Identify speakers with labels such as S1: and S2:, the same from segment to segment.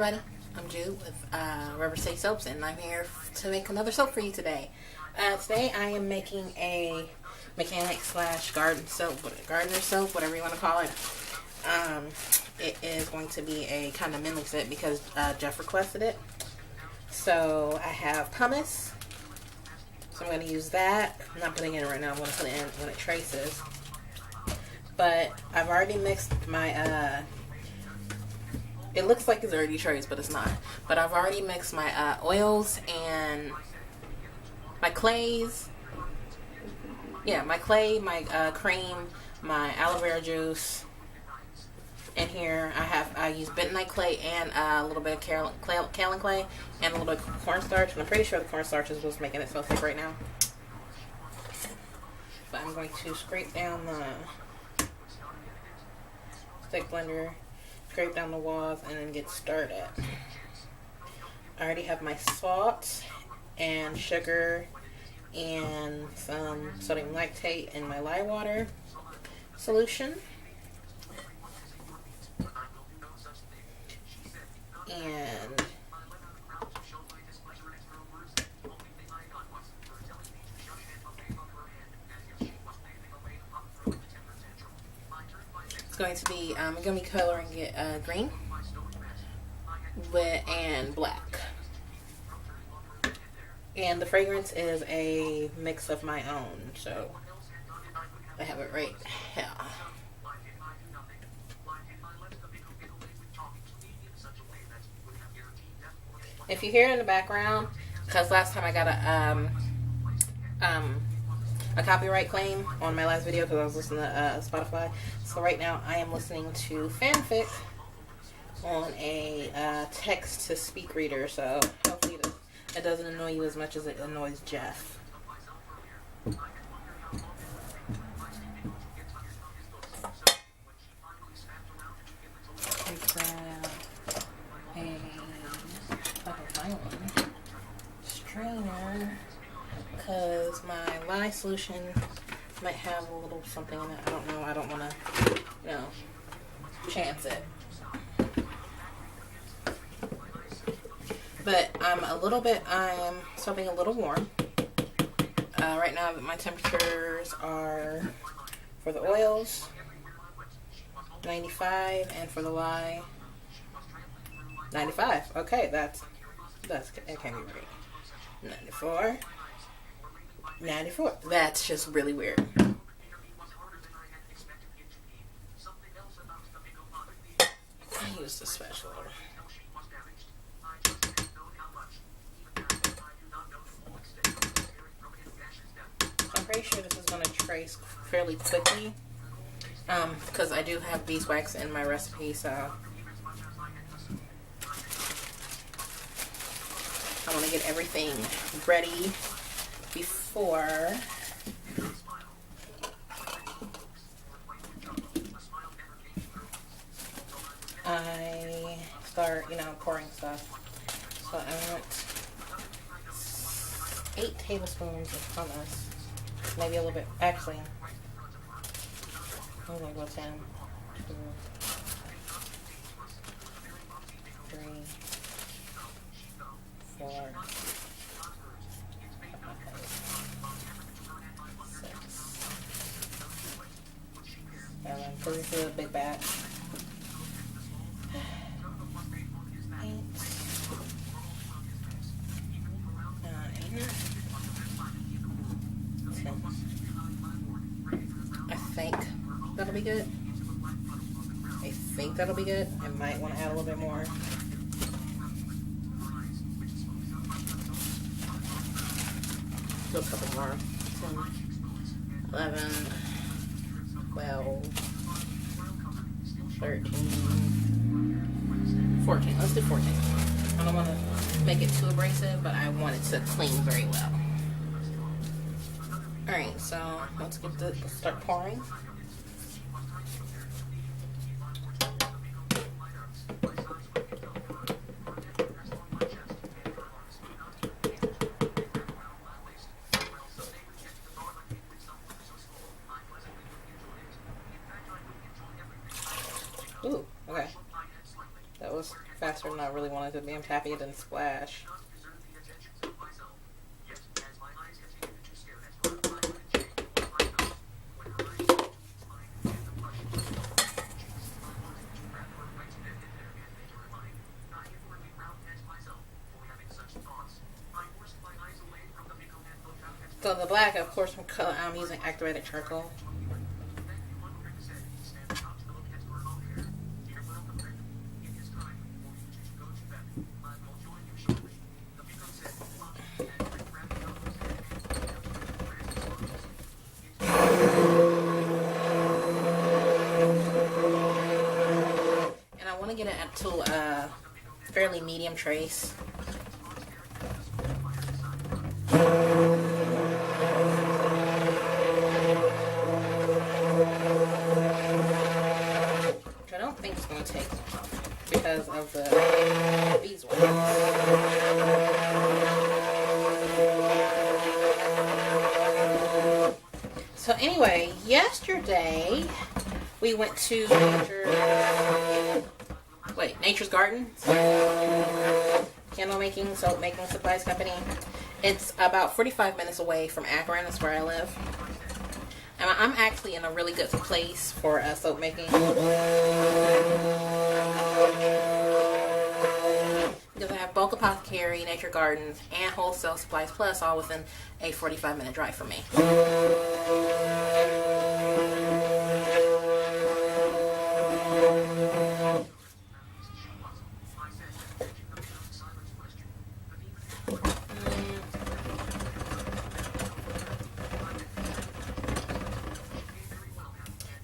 S1: everybody, I'm Jude with Rubber City Soaps, and I'm here to make another soap for you today. Today I am making a mechanic slash gardener soap, whatever you want to call it. It is going to be a kind of mini set because Jeff requested it. So I have pumice, so I'm going to use that. I'm not putting it in right now, I'm going to put it in when it traces. But I've already mixed my it looks like it's already traced, but it's not. But I've already mixed my oils and my clays. Yeah, my clay, my cream, my aloe vera juice. And here I use bentonite clay and a little bit of kaolin clay and a little bit of cornstarch. And I'm pretty sure the cornstarch is what's making it so thick right now. But I'm going to scrape down the stick blender, scrape down the walls, and then get started. I already have my salt and sugar and some sodium lactate in my lye water solution. And it's going to be I'm going to be coloring it green and black. And the fragrance is a mix of my own, so I have it right here. If you hear it in the background, because last time I got a copyright claim on my last video because I was listening to Spotify. So right now I am listening to fanfic on a text-to-speak reader. So hopefully it doesn't annoy you as much as it annoys Jeff. Strainer, because my lye solution might have a little something in it. I don't know. I don't want to, chance it. But I'm still being a little warm. Right now my temperatures are, for the oils, 95, and for the lye, 95. Okay, that can't be right. 94. That's just really weird. I use the spatula. I'm pretty sure this is going to trace fairly quickly because I do have beeswax in my recipe, so I want to get everything ready before I start, pouring stuff. So I want 8 tablespoons of hummus, maybe a little bit. Actually, I'm gonna go 10, 2, 3, 4, 6, 7, because this is a big batch. 8, 9, 10. I think that'll be good. I might want to add a little bit more. Do a couple more. 10, 11, 12, 13, 14. Let's do 14. I don't want to make it too abrasive, but I want it to clean very well. Alright, so let's start pouring. Ooh, okay. That was fast faster than I really wanted to be. I'm happy it didn't splash. So the black, of course, I'm using activated charcoal. And I want to get it to a fairly medium trace. Because of the beeswax. So anyway, yesterday we went to Nature's Garden, candle making, soap making supplies company. It's about 45 minutes away from Akron. That's where I live. And I'm actually in a really good place for soap making. Because I have Bulk Apothecary, Nature Gardens, and Wholesale Supplies Plus all within a 45-minute drive from me.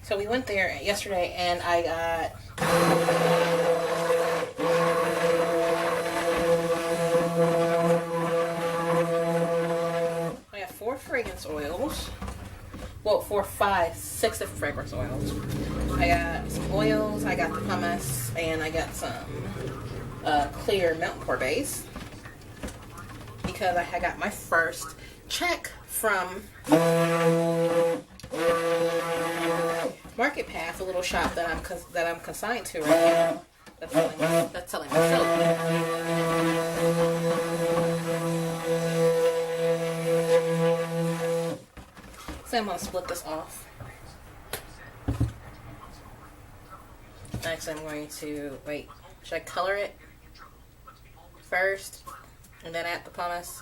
S1: So we went there yesterday, and I got four fragrance oils. Well, 6 different fragrance oils. I got some oils, I got the pumice, and I got some clear milk pour base. Because I had got my first check from Market Path, a little shop that I'm consigned to right now. That's selling my soap. So I'm gonna split this off. Next, I'm going to should I color it first and then add the pumice?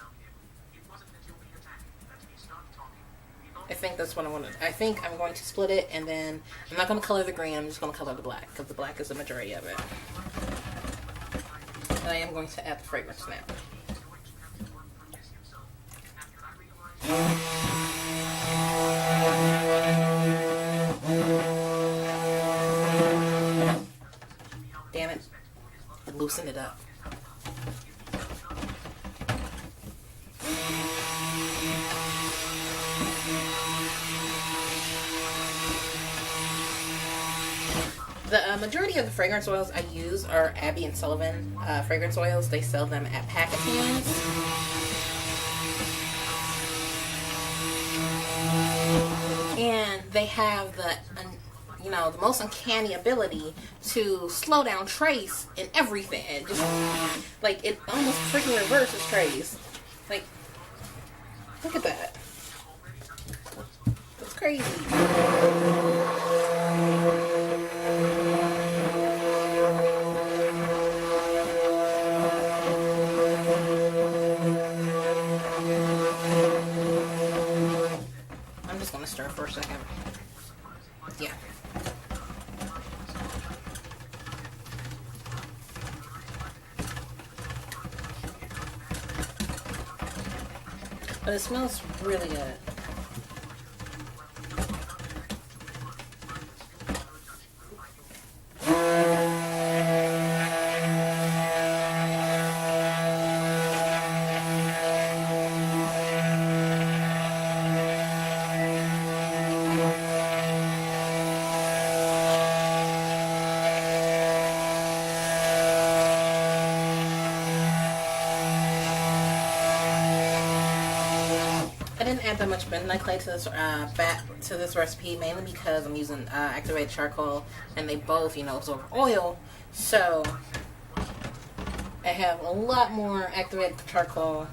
S1: I think that's what I want to. I think I'm going to split it, and then I'm not going to color the green. I'm just going to color the black because the black is the majority of it. And I am going to add the fragrance now. Damn it! Loosen it up. The majority of the fragrance oils I use are Abbey and Sullivan fragrance oils. They sell them at Packagings. And they have the most uncanny ability to slow down trace in everything. It just, it almost freaking reverses trace. Look at that. That's crazy. Stir for a second. Yeah. But it smells really good. I didn't add that much bentonite clay to this recipe, mainly because I'm using activated charcoal, and they both, absorb oil. So I have a lot more activated charcoal,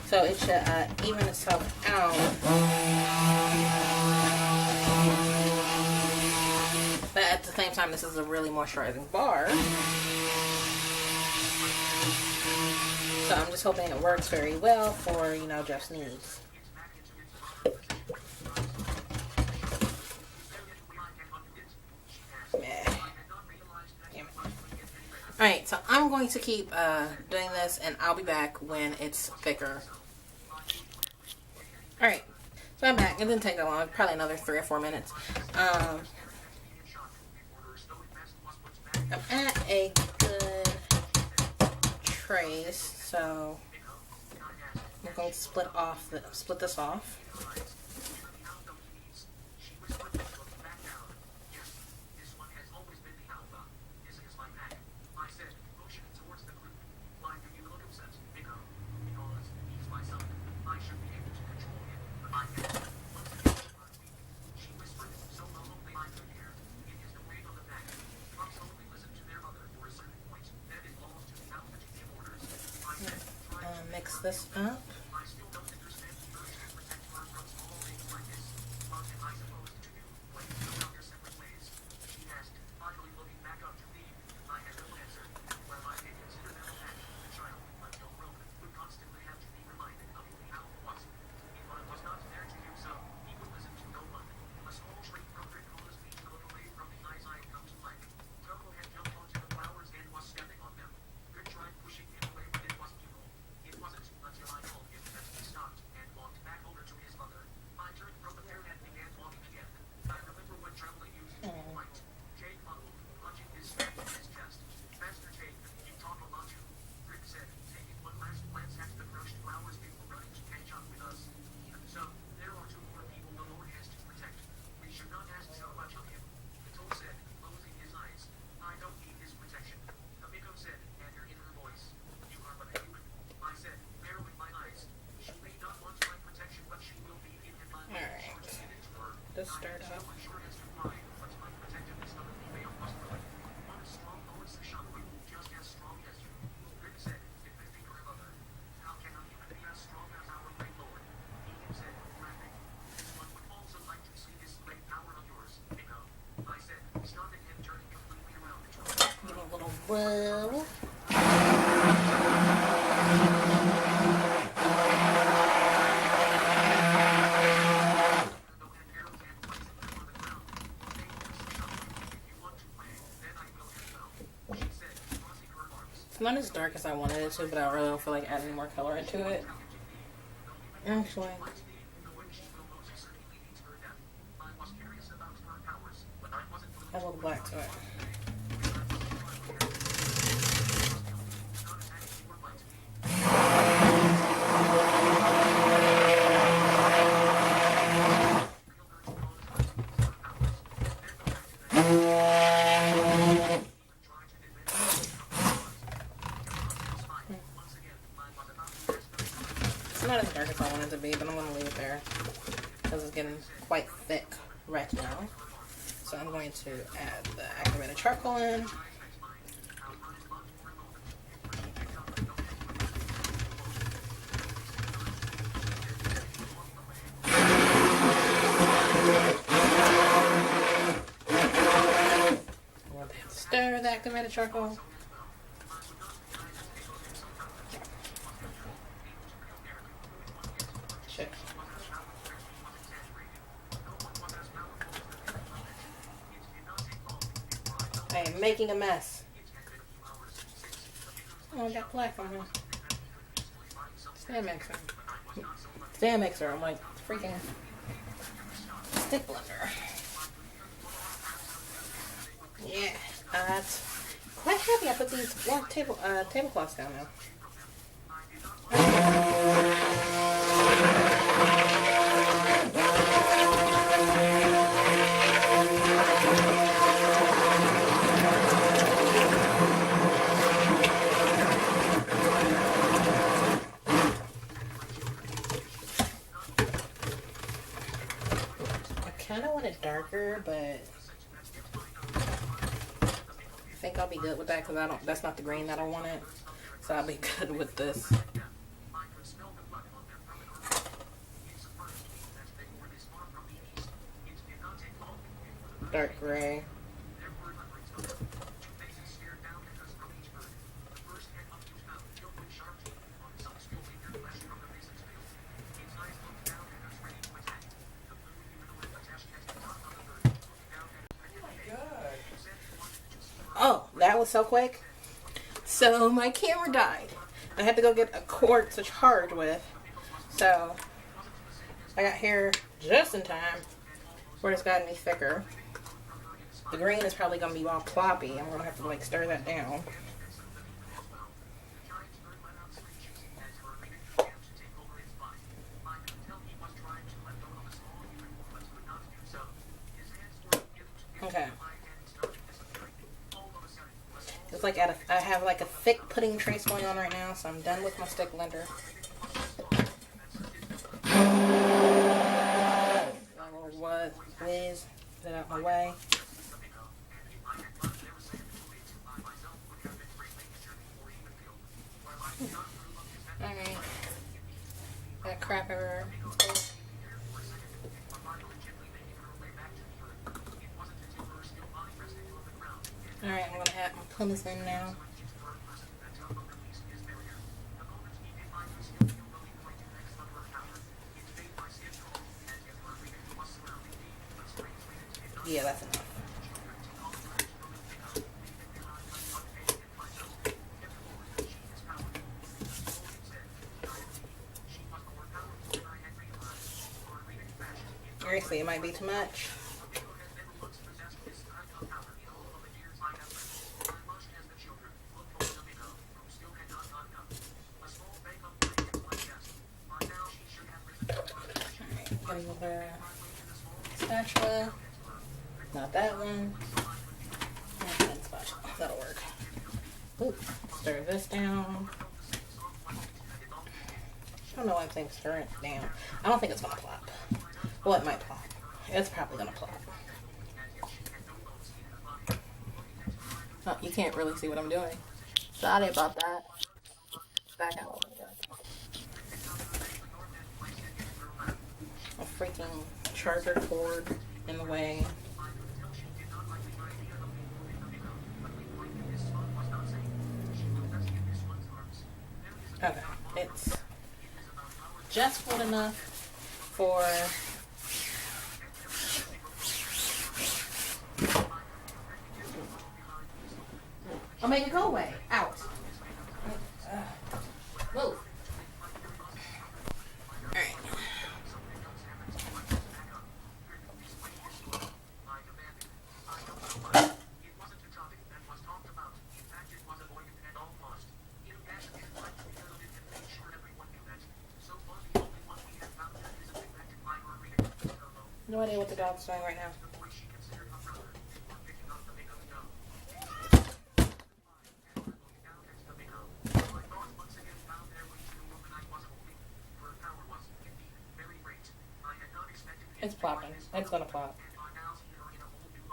S1: so it should even itself out. But at the same time, this is a really moisturizing bar. So I'm just hoping it works very well for, you know, Jeff's needs. Alright, so I'm going to keep doing this, and I'll be back when it's thicker. Alright, so I'm back. It didn't take that long, probably another 3 or 4 minutes. I'm at a good trace, so I'm going to split this off. Mix this up. Just start up. Give it a little whirl. It's not as dark as I wanted it to, but I really don't feel like adding more color into it. Actually, add a little black to it. It's not as dark as I want it to be, but I'm going to leave it there because it's getting quite thick right now. So I'm going to add the activated charcoal in. We'll have to stir the activated charcoal. Shit. I am making a mess. Oh, I got black on here. Stand mixer. Stand mixer. I'm like, freaking stick blender. Yeah, quite happy I put these black tablecloths down now. I kind of want it darker, but I think I'll be good with that because that's not the green that I wanted. So I'll be good with this. Dark gray. Oh, that was so quick. So my camera died. I had to go get a cord to charge with. So I got here just in time where it's gotten me thicker. The green is probably going to be all ploppy. I'm going to have to like stir that down. Okay. It's like I have like a thick pudding trace going on right now, so I'm done with my stick blender. What whiz? Put it out my way. Alright. That crap everywhere. Alright, I'm gonna add my pumice in now. Yeah, that's enough. Seriously, it might be too much. Alright, another spatula. Not that one. And spatula. That'll work. Ooh, stir this down. I don't know why I'm saying stir it down. I don't think it's gonna plop. Well, it might plop. It's probably gonna plop. Oh, you can't really see what I'm doing. Sorry about that. Back out. A freaking charger cord in the way. Okay, it's just good enough for I'll make it go away. Out. Move. Alright. No idea what the dog's doing right now. It's plopping. It's gonna plop.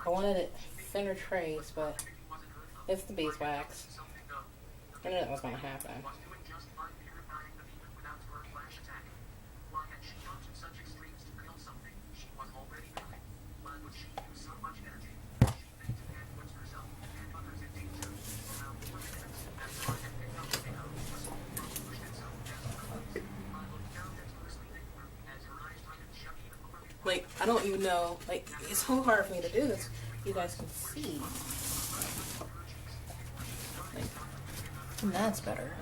S1: I wanted it thinner trace, but it's the beeswax. I knew that was gonna happen. Like, I don't even know, like, it's so hard for me to do this. You guys can see. Like, and that's better.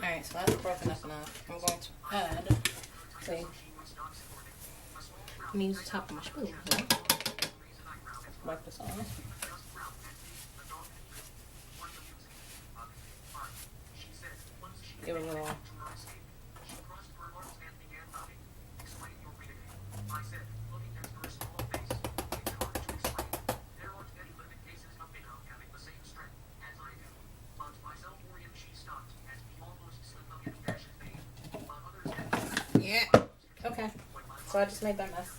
S1: Alright, so that's broken up enough. I'm going to add, see, I'm going to use the top of my spoon. Right? Wipe this off. Give it a little. Yeah. Okay. So I just made that mess.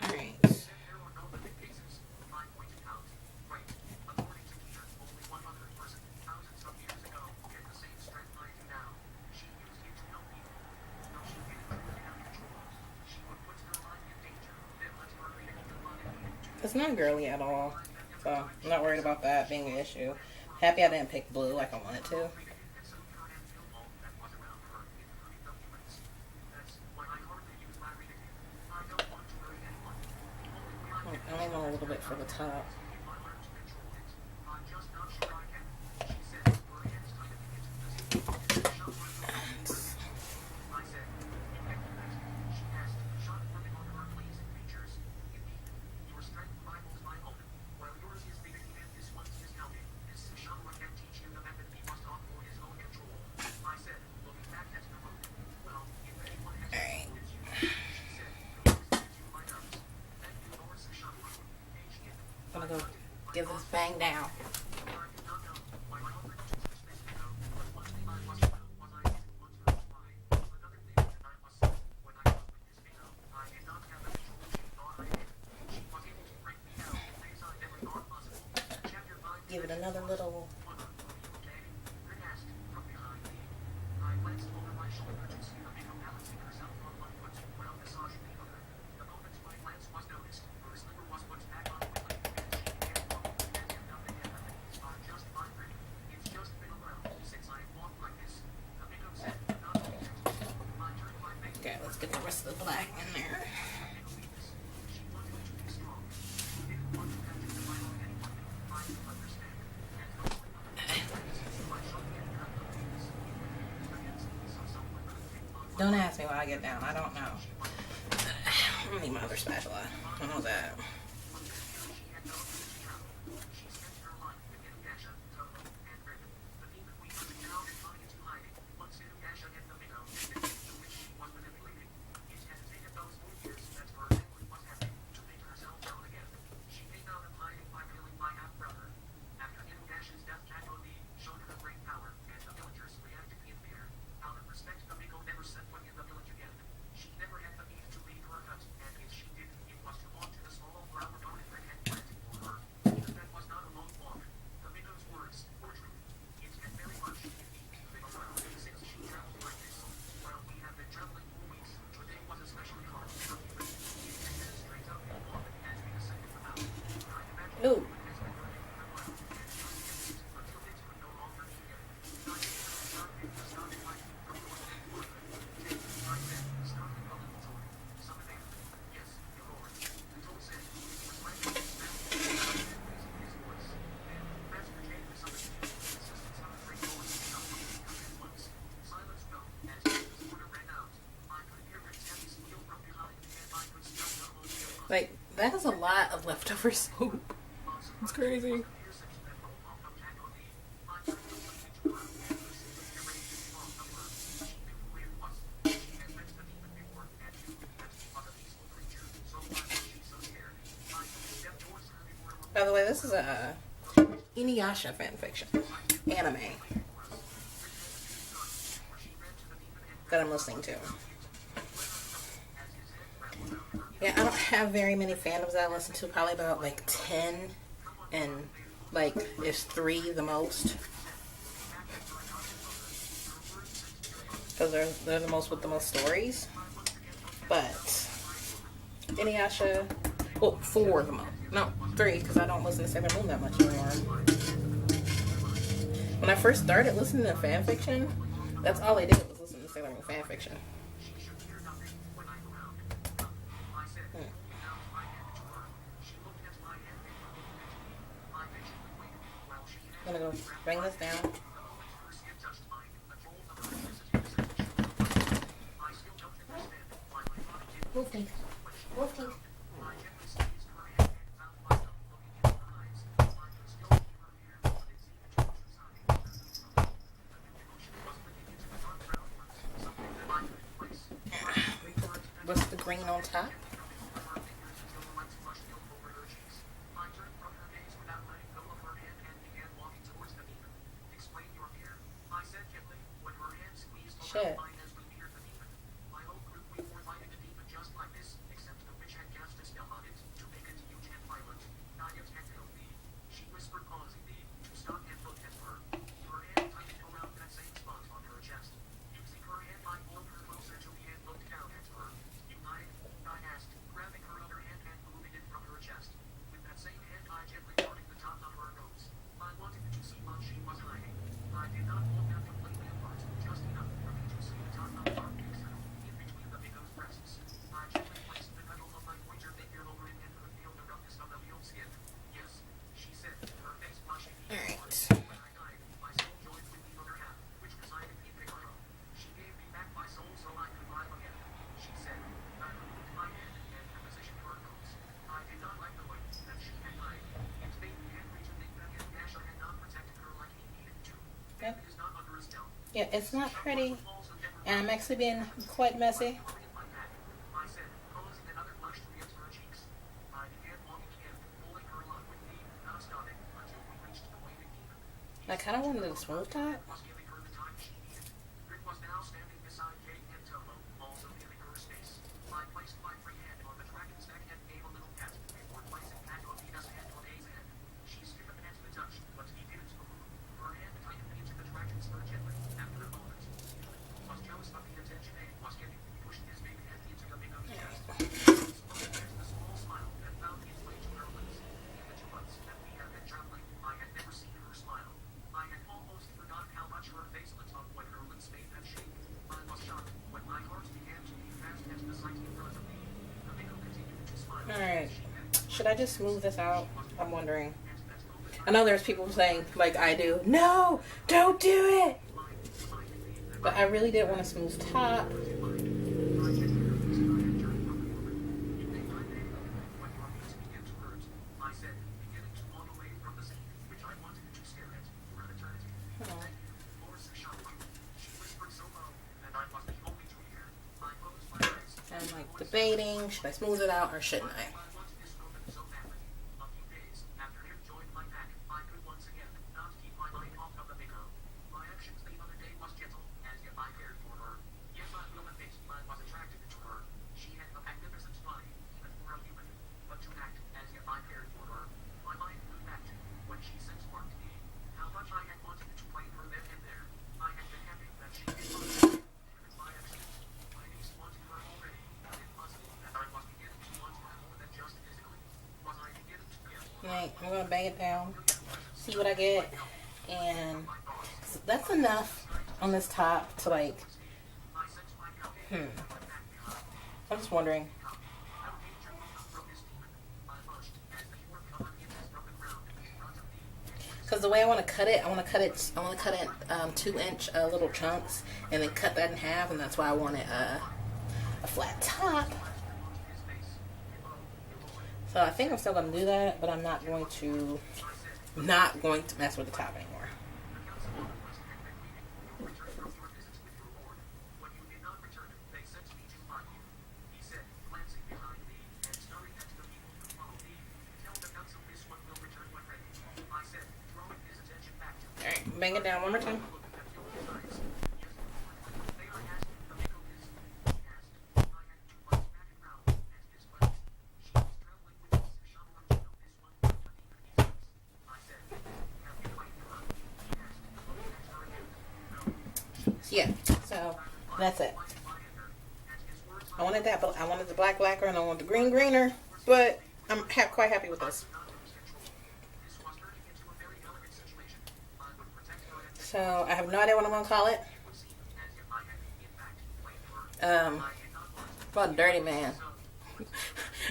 S1: Alright. It's not girly at all. So I'm not worried about that being an issue. Happy I didn't pick blue like I wanted to. I only want a little bit for the top. Alright. I'm gonna go give this bang down. Give it another little. Okay, let's get the rest of the black in there. Don't ask me why I get down. I don't know. I need my other spatula. I know that. Ooh. Like, that is a lot of leftover soap. It's crazy. By the way, this is a Inuyasha fanfiction anime that I'm listening to. Yeah, I don't have very many fandoms that I listen to. Probably about like 10, and like it's 3 the most. Because they're the most with the most stories. But Inuyasha, well, 4 the most. No, 3, because I don't listen to Sailor Moon that much anymore. When I first started listening to fanfiction, that's all I did was listen to Sailor Moon fanfiction. I'm gonna go bring this down. Move things. Move things. What's the green on top? Yeah, it's not pretty, and I'm actually being quite messy. I kind of wanted a smooth top. Alright, should I just smooth this out? I'm wondering. I know there's people saying, like I do, no, don't do it! But I really did want a smooth top. I'm like debating, should I smooth it out or shouldn't I? Right, I'm gonna bang it down, see what I get, and so that's enough on this top to like, I'm just wondering. Because the way I want to cut it, I want to cut it 2-inch little chunks, and then cut that in half, and that's why I wanted a flat top. So I think I'm still going to do that, but I'm not going to mess with the top anymore. Alright, bang it down one more time. Yeah, so that's it. I wanted that, but I wanted the black lacquer and I want the green greener, but I'm quite happy with this. So I have no idea what I'm gonna call it. About Dirty Man.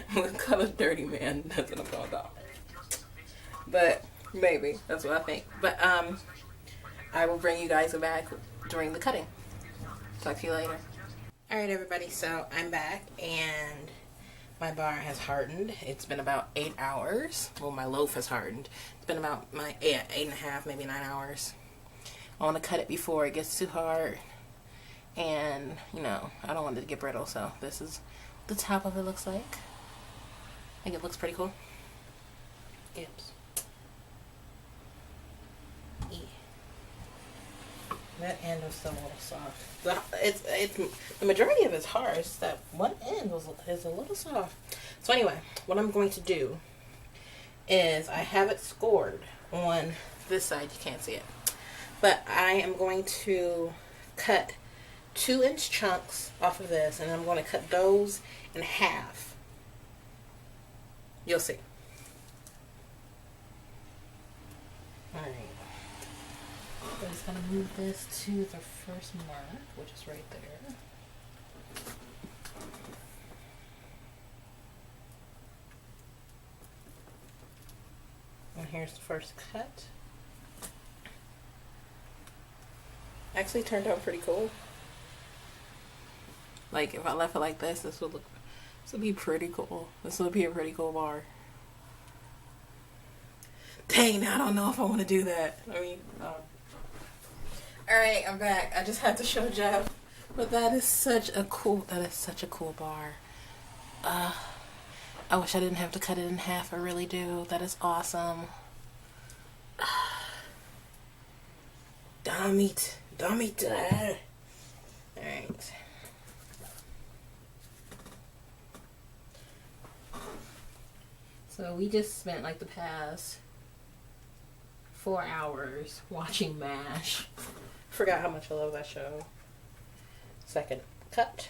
S1: I'm gonna call it Dirty Man. That's what I'm gonna call it. But maybe that's what I think. But I will bring you guys back during the cutting. Talk to you later. Alright everybody, so I'm back and my bar has hardened. It's been about 8 hours. Well, my loaf has hardened. It's been about 8.5, maybe 9 hours. I want to cut it before it gets too hard. And, you know, I don't want it to get brittle, so this is what the top of it looks like. I think it looks pretty cool. Yep. That end was still a little soft. It's the majority of it's hard. It's that one end is a little soft. So anyway, what I'm going to do is I have it scored on this side. You can't see it, but I am going to cut 2-inch chunks off of this, and I'm going to cut those in half. You'll see. All right. I'm just going to move this to the first mark, which is right there. And here's the first cut. Actually turned out pretty cool. Like if I left it like this would be pretty cool. This would be a pretty cool bar. Dang, I don't know if I want to do that. I mean, Alright, I'm back. I just had to show Jeff. But that is such a cool bar. I wish I didn't have to cut it in half. I really do. That is awesome. Damit. Alright. So we just spent like the past 4 hours watching MASH. Forgot how much I love that show. Second cut.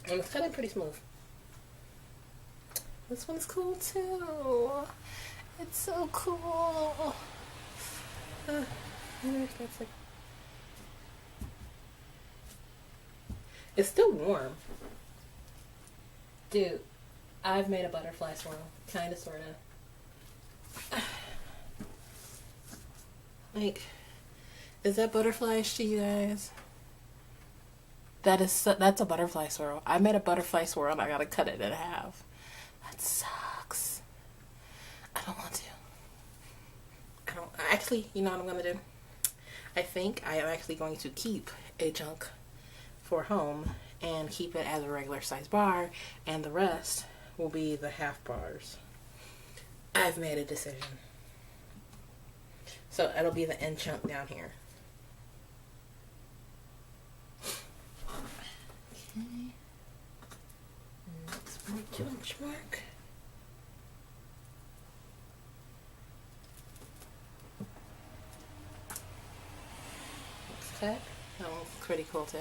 S1: And it's cutting pretty smooth. This one's cool too. It's so cool. It's still warm. Dude, I've made a butterfly swirl. Kinda, sorta. Like, is that butterflies to you guys? That's a butterfly swirl. I made a butterfly swirl and I gotta cut it in half. That sucks. I don't want to. Actually, you know what I'm gonna do? I think I am actually going to keep a chunk for home and keep it as a regular size bar, and the rest will be the half bars. I've made a decision. So it'll be the end chunk down here. Okay. Next benchmark. Okay. That one's pretty cool too.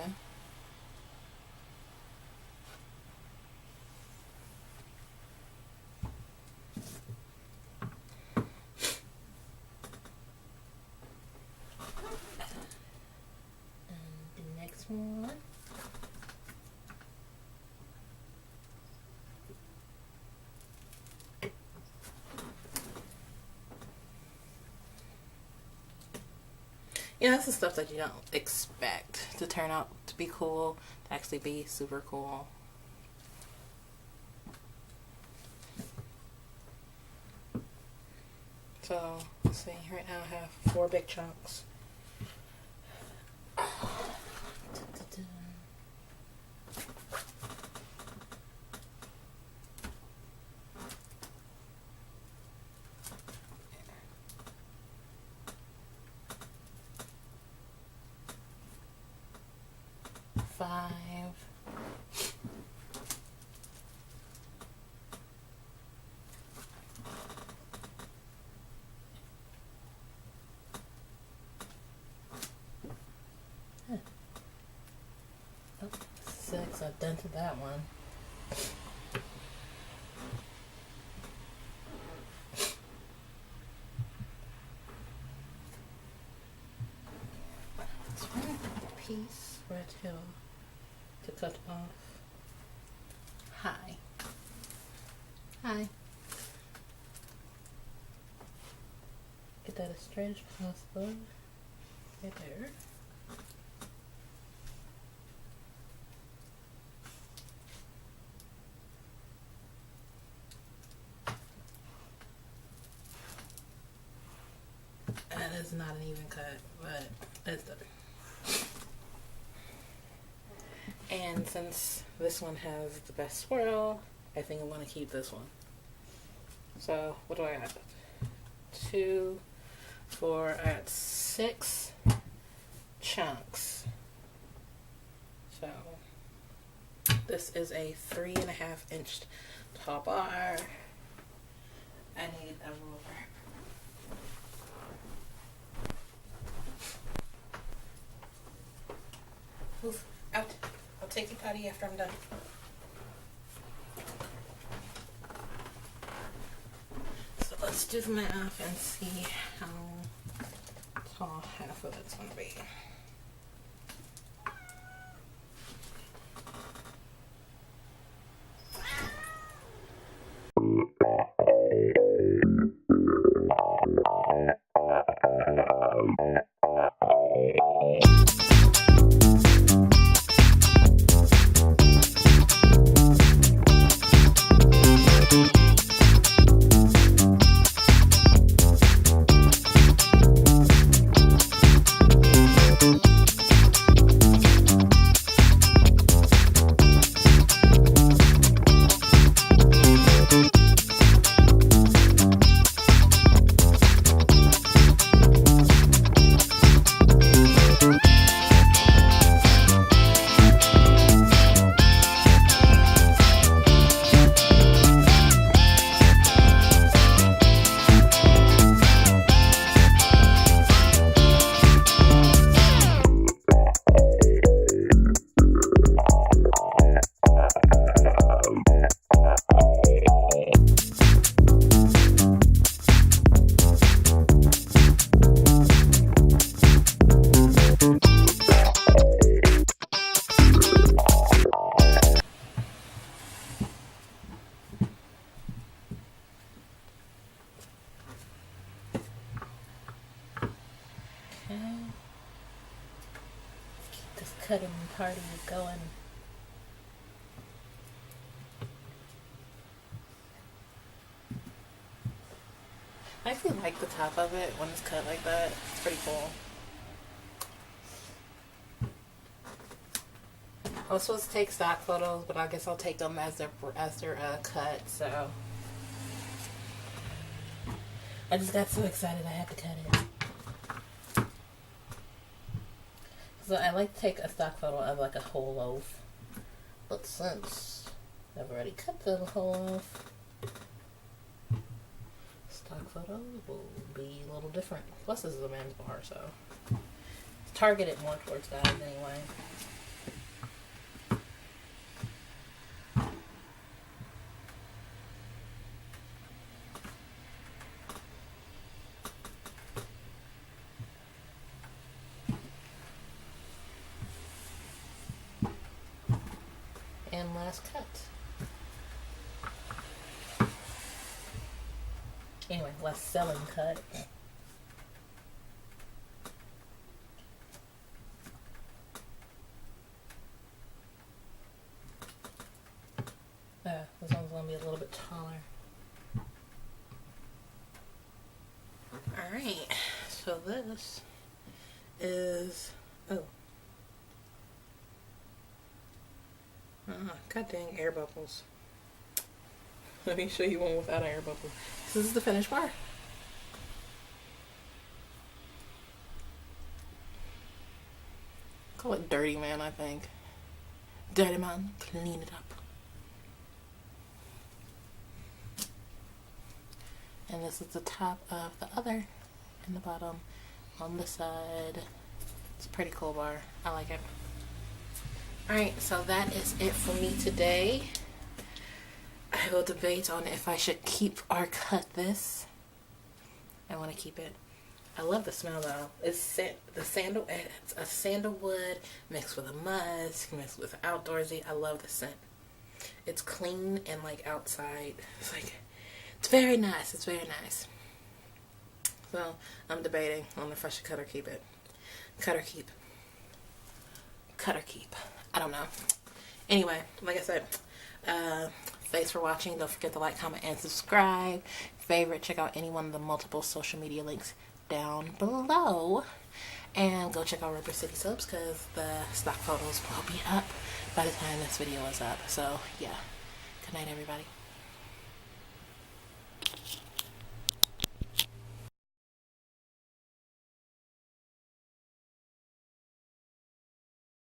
S1: One. Yeah, that's the stuff that you don't expect to turn out to be cool, to actually be super cool. So, let's see, right now I have 4 big chunks. Oh, 6, I've dented that one. This one piece right here to cut off. Hi. Get that as straight as possible. Right there. That is not an even cut, but it's done. And since this one has the best swirl, I think I'm going to keep this one. So, what do I got? 2, 4, I got 6 chunks. So, this is a 3.5-inch tall bar. I need a ruler. Oof, out. I'll take the potty after I'm done. So let's do the math and see how tall half of it's going to be. cutting party going. I actually like the top of it when it's cut like that. It's pretty cool. I was supposed to take stock photos, but I guess I'll take them as they're cut. So I just got so excited I had to cut it. So I like to take a stock photo of like a whole loaf, but since I've already cut the whole loaf, stock photo will be a little different. Plus this is a men's bar, so it's targeted more towards guys anyway. And last cut. Anyway, last selling cut. This one's going to be a little bit taller. Alright, so this is, god dang, air bubbles. Let me show you one without air bubbles. This is the finished bar. Call it Dirty Man, I think. Dirty Man, clean it up. And this is the top of the other and the bottom on this side. It's a pretty cool bar. I like it. Alright, so that is it for me today. I will debate on if I should keep or cut this. I want to keep it. I love the smell though. It's a sandalwood mixed with a musk, mixed with outdoorsy. I love the scent. It's clean and like outside. It's very nice. It's very nice. So I'm debating on if I should cut or keep it. Cut or keep. Cut or keep. I don't know. Anyway, like I said, thanks for watching. Don't forget to like, comment, and subscribe. Favorite, check out any one of the multiple social media links down below. And go check out Rubber City Soaps because the stock photos will be up by the time this video is up. So, yeah. Good night, everybody.